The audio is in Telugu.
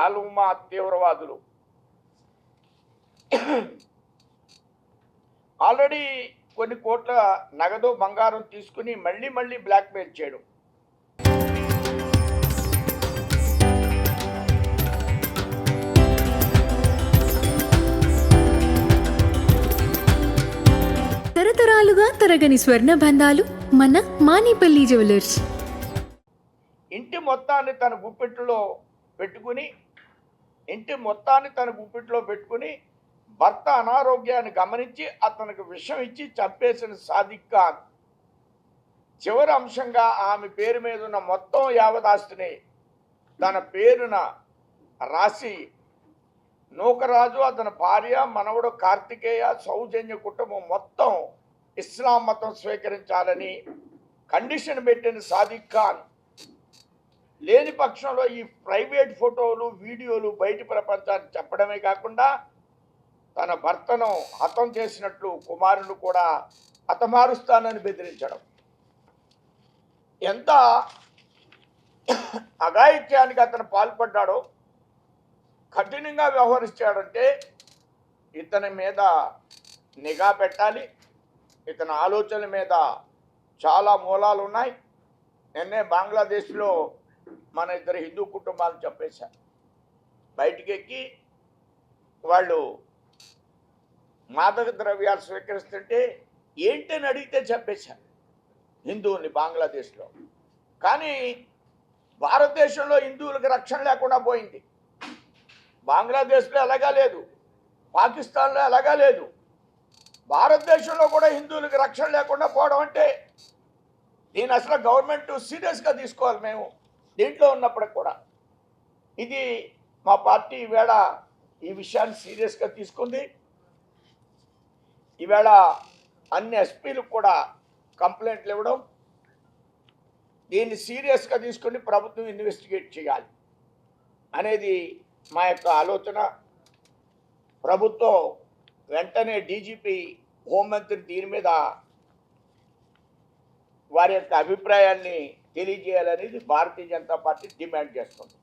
ఆలుమా తీవ్రవాదులు ఆల్రెడీ కొన్ని కోట్ల నగదు బంగారం తీసుకుని మళ్ళీ బ్లాక్మెయిల్ చేయడం. తరతరాలుగా తరగని స్వర్ణ బంధాలు మన మానిపల్లి జ్యువెలర్స్. ఇంటి మొత్తాన్ని తన గుప్పిట్లో పెట్టుకుని భర్త అనారోగ్యాన్ని గమనించి అతనికి విషం ఇచ్చి చంపేసిన సాదిక్ ఖాన్ చివరి అంశంగా ఆమె పేరు మీద ఉన్న మొత్తం యావదాస్తిని తన పేరున రాసి నూకరాజు, అతని భార్య, మనవడు కార్తికేయ, సౌజన్య కుటుంబం మొత్తం ఇస్లాం మతం స్వీకరించాలని కండిషన్ పెట్టిన సాదిక్ ఖాన్ లేని పక్షంలో ఈ ప్రైవేట్ ఫోటోలు, వీడియోలు బయటి ప్రపంచానికి చెప్పడమే కాకుండా తన భర్తను హతం చేసినట్లు కుమారుని కూడా హతమారుస్తానని బెదిరించడం. ఎంత అఘాయిత్యానికి అతను పాల్పడ్డాడో, కఠినంగా వ్యవహరించాడంటే ఇతని మీద నిఘా పెట్టాలి. ఇతని ఆలోచనల మీద చాలా మూలాలు ఉన్నాయి. నిన్నే బంగ్లాదేశ్లో మన ఇద్దరు హిందూ కుటుంబాలు చంపేశారు. బయటికెక్కి వాళ్ళు మాదక ద్రవ్యాలు స్వీకరిస్తుంటే ఏంటని అడిగితే చంపేశారు హిందువుల్ని బంగ్లాదేశ్లో. కానీ భారతదేశంలో హిందువులకు రక్షణ లేకుండా పోయింది. బంగ్లాదేశ్లో ఎలాగా లేదు, పాకిస్తాన్లో ఎలాగా లేదు, భారతదేశంలో కూడా హిందువులకు రక్షణ లేకుండా పోవడం అంటే దీని అసలు గవర్నమెంట్ సీరియస్గా తీసుకోవాలి. మేము దీంట్లో ఉన్నప్పటికి కూడా ఇది మా పార్టీ ఈవేళ ఈ విషయాన్ని సీరియస్గా తీసుకుంది. ఈవేళ అన్ని ఎస్పీలకు కూడా కంప్లైంట్లు ఇవ్వడం, దీన్ని సీరియస్గా తీసుకుని ప్రభుత్వం ఇన్వెస్టిగేట్ చేయాలి అనేది మా యొక్క ఆలోచన. ప్రభుత్వం వెంటనే డీజీపీ, హోంమంత్రి దీని మీద వారి యొక్క అభిప్రాయాన్ని తెలియజేయాలనేది భారతీయ జనతా పార్టీ డిమాండ్ చేస్తుంది.